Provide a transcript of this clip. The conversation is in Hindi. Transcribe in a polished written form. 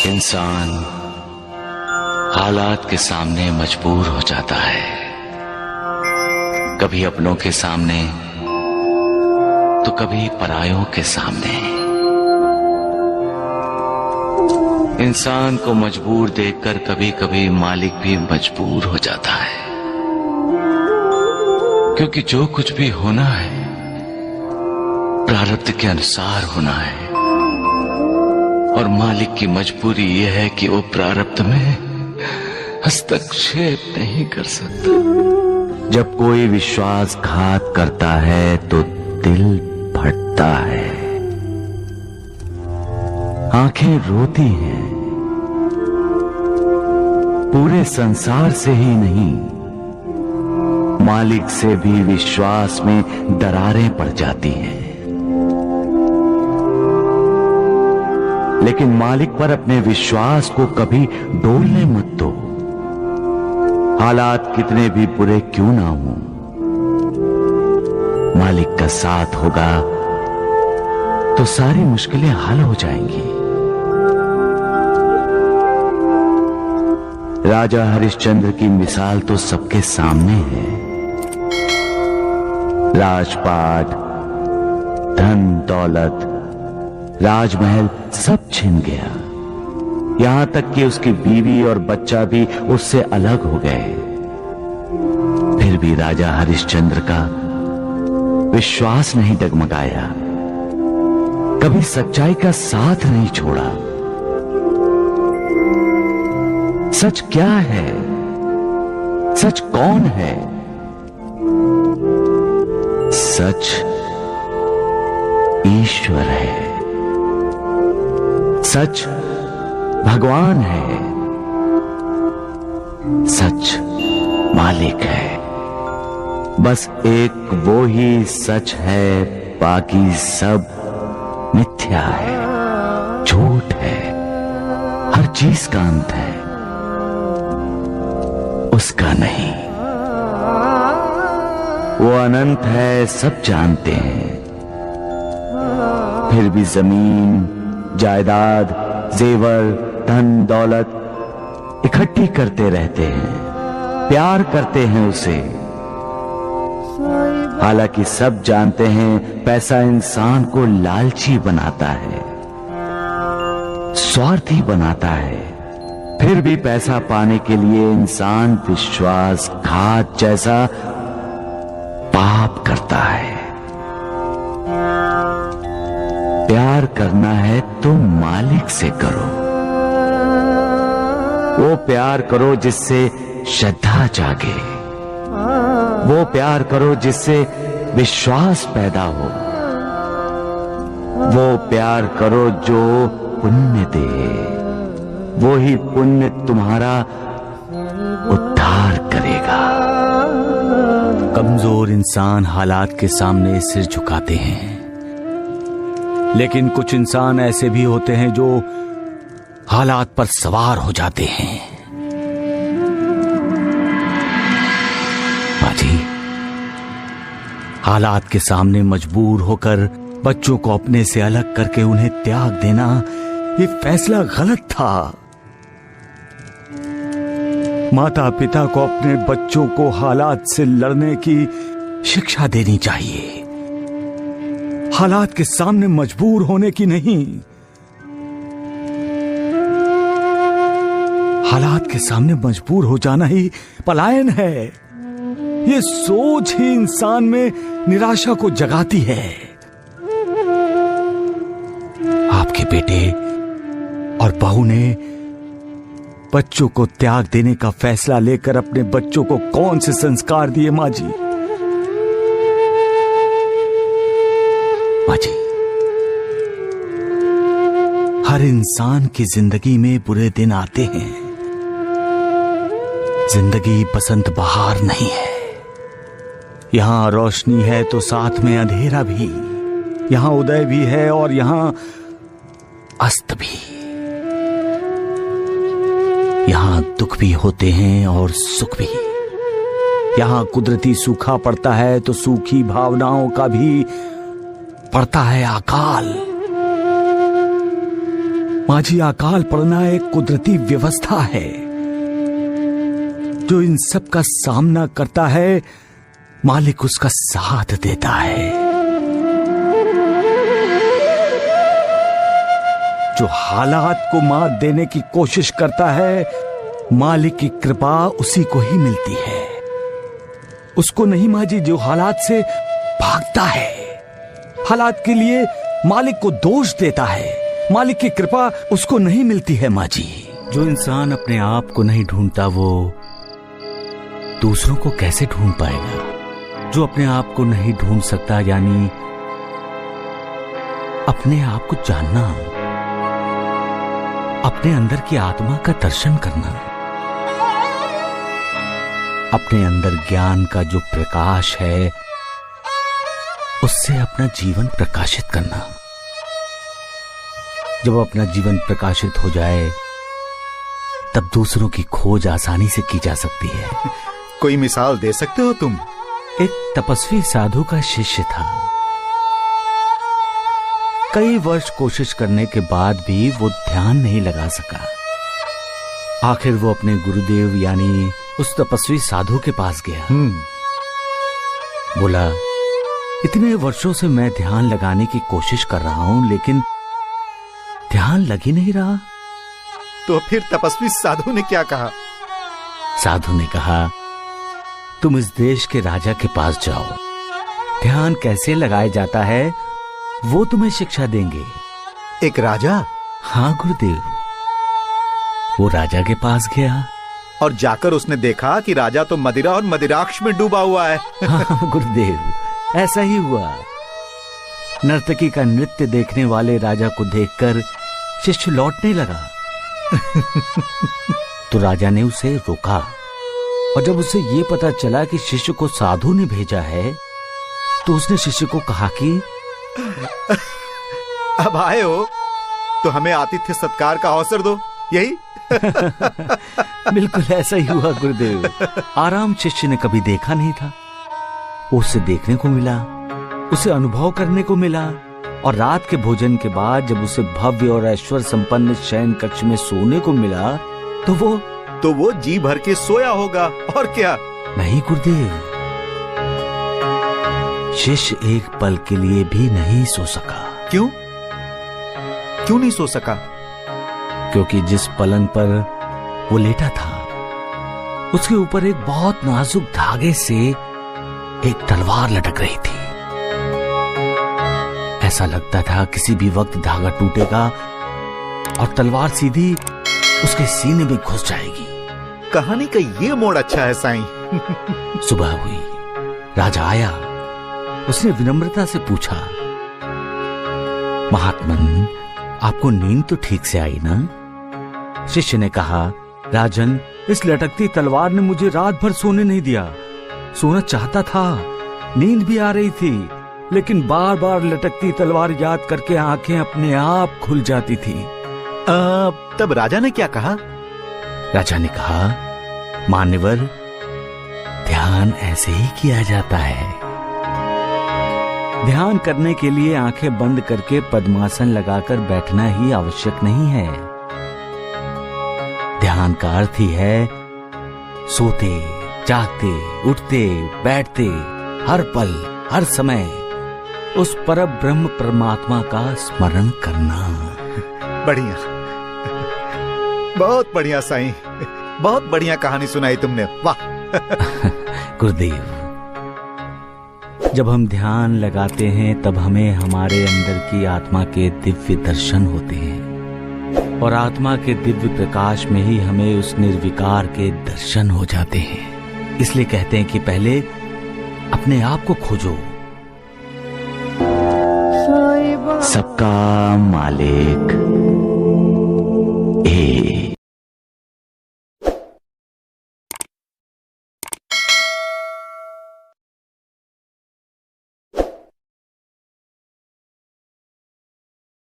इंसान हालात के सामने मजबूर हो जाता है, कभी अपनों के सामने तो कभी परायों के सामने। इंसान को मजबूर देखकर कभी कभी मालिक भी मजबूर हो जाता है, क्योंकि जो कुछ भी होना है प्रारब्ध के अनुसार होना है, और मालिक की मजबूरी यह है कि वो प्रारब्ध में हस्तक्षेप नहीं कर सकता। जब कोई विश्वासघात करता है तो दिल फटता है, आंखें रोती हैं। पूरे संसार से ही नहीं, मालिक से भी विश्वास में दरारें पड़ जाती हैं। लेकिन मालिक पर अपने विश्वास को कभी डोलने मत दो। हालात कितने भी बुरे क्यों ना हो, मालिक का साथ होगा तो सारी मुश्किलें हल हो जाएंगी। राजा हरिश्चंद्र की मिसाल तो सबके सामने है। राजपाट, धन दौलत, राजमहल सब छिन गया, यहां तक कि उसकी बीवी और बच्चा भी उससे अलग हो गए। फिर भी राजा हरिश्चंद्र का विश्वास नहीं डगमगाया, कभी सच्चाई का साथ नहीं छोड़ा। सच क्या है? सच कौन है? सच ईश्वर है, सच भगवान है, सच मालिक है। बस एक वो ही सच है, बाकी सब मिथ्या है, झूठ है। हर चीज का अंत है, उसका नहीं। वो अनंत है, सब जानते हैं। फिर भी जमीन, जायदाद, जेवर, धन दौलत इकट्ठी करते रहते हैं, प्यार करते हैं उसे। हालांकि सब जानते हैं पैसा इंसान को लालची बनाता है, स्वार्थी बनाता है। फिर भी पैसा पाने के लिए इंसान विश्वासघात जैसा पाप करता है। प्यार करना है तो मालिक से करो। वो प्यार करो जिससे श्रद्धा जागे, वो प्यार करो जिससे विश्वास पैदा हो, वो प्यार करो जो पुण्य दे। वो ही पुण्य तुम्हारा उद्धार करेगा। कमजोर इंसान हालात के सामने सिर झुकाते हैं, लेकिन कुछ इंसान ऐसे भी होते हैं जो हालात पर सवार हो जाते हैं। बाजी, हालात के सामने मजबूर होकर बच्चों को अपने से अलग करके उन्हें त्याग देना, ये फैसला गलत था। माता पिता को अपने बच्चों को हालात से लड़ने की शिक्षा देनी चाहिए, हालात के सामने मजबूर होने की नहीं। हालात के सामने मजबूर हो जाना ही पलायन है। ये सोच ही इंसान में निराशा को जगाती है। आपके बेटे और बहू ने बच्चों को त्याग देने का फैसला लेकर अपने बच्चों को कौन से संस्कार दिए माँ जी? माँ जी, हर इंसान की जिंदगी में बुरे दिन आते हैं। जिंदगी बसंत बहार नहीं है। यहां रोशनी है तो साथ में अंधेरा भी, यहां उदय भी है और यहां अस्त भी। यहां दुख भी होते हैं और सुख भी। यहां कुदरती सूखा पड़ता है तो सूखी भावनाओं का भी पड़ता है अकाल। माझी अकाल पड़ना एक कुदरती व्यवस्था है जो इन सब का सामना करता है, मालिक उसका साथ देता है। जो हालात को मात देने की कोशिश करता है, मालिक की कृपा उसी को ही मिलती है। उसको नहीं माजी जो हालात से भागता है। हालात के लिए मालिक को दोष देता है, मालिक की कृपा उसको नहीं मिलती है माजी। जो इंसान अपने आप को नहीं ढूंढता वो दूसरों को कैसे ढूंढ पाएगा? जो अपने आप को नहीं ढूंढ सकता यानी अपने आप को जानना, अपने अंदर की आत्मा का दर्शन करना, अपने अंदर ज्ञान का जो प्रकाश है उससे अपना जीवन प्रकाशित करना। जब अपना जीवन प्रकाशित हो जाए तब दूसरों की खोज आसानी से की जा सकती है। कोई मिसाल दे सकते हो तुम? एक तपस्वी साधु का शिष्य था। कई वर्ष कोशिश करने के बाद भी वो ध्यान नहीं लगा सका। आखिर वो अपने गुरुदेव यानी उस तपस्वी साधु के पास गया। बोला, इतने वर्षों से मैं ध्यान लगाने की कोशिश कर रहा हूं लेकिन ध्यान लग ही नहीं रहा। तो फिर तपस्वी साधु ने क्या कहा? साधु ने कहा, तुम इस देश के राजा के पास जाओ, ध्यान कैसे लगाया जाता है वो तुम्हें शिक्षा देंगे। एक राजा? हाँ गुरुदेव। वो राजा के पास गया और जाकर उसने देखा कि राजा तो मदिरा और मदिराक्ष में डूबा हुआ है। हाँ गुरुदेव, ऐसा ही हुआ। नर्तकी का नृत्य देखने वाले राजा को देखकर शिष्य लौटने लगा। तो राजा ने उसे रोका और जब उसे ये पता चला कि शिष्य को साधु ने भेजा है तो उसने शिष्य को कहा कि अब आए हो तो हमें आतिथ्य सत्कार का अवसर दो, यही? बिल्कुल ऐसा ही हुआ गुरुदेव। आराम शिष्य ने कभी देखा नहीं था। उसे देखने को मिला, उसे अनुभव करने को मिला और रात के भोजन के बाद जब उसे भव्य और ऐश्वर्य संपन्न शयन कक्ष में सोने को मिला तो वो जी भर के सोया होगा, और क्या? नहीं गुरुदेव, शिष्य एक पल के लिए भी नहीं सो सका। क्यों? क्यों नहीं सो सका? क्योंकि जिस पलंग पर वो लेटा था उसके ऊपर एक बहुत नाजुक धागे से एक तलवार लटक रही थी। ऐसा लगता था किसी भी वक्त धागा टूटेगा और तलवार सीधी उसके सीने में घुस जाएगी। कहानी का ये मोड़ अच्छा है साईं। सुबह हुई, राजा आया। उसने विनम्रता से पूछा, महात्मन, आपको नींद तो ठीक से आई ना? शिष्य ने कहा, राजन, इस लटकती तलवार ने मुझे रात भर सोने नहीं दिया। सोना चाहता था, नींद भी आ रही थी, लेकिन बार बार लटकती तलवार याद करके आंखें अपने आप खुल जाती थी। तब राजा ने क्या कहा? राजा ने कहा, मान्यवर, ध्यान ऐसे ही किया जाता है। ध्यान करने के लिए आंखें बंद करके पद्मासन लगाकर बैठना ही आवश्यक नहीं है। ध्यान का अर्थ ही है सोते, जागते, उठते, बैठते, हर पल, हर समय उस पर ब्रह्म परमात्मा का स्मरण करना। बढ़िया, बहुत बढ़िया साईं, बहुत बढ़िया कहानी सुनाई तुमने, वाह। गुरुदेव, जब हम ध्यान लगाते हैं तब हमें हमारे अंदर की आत्मा के दिव्य दर्शन होते हैं और आत्मा के दिव्य प्रकाश में ही हमें उस निर्विकार के दर्शन हो जाते हैं। इसलिए कहते हैं कि पहले अपने आप को खोजो। सबका मालिक एक।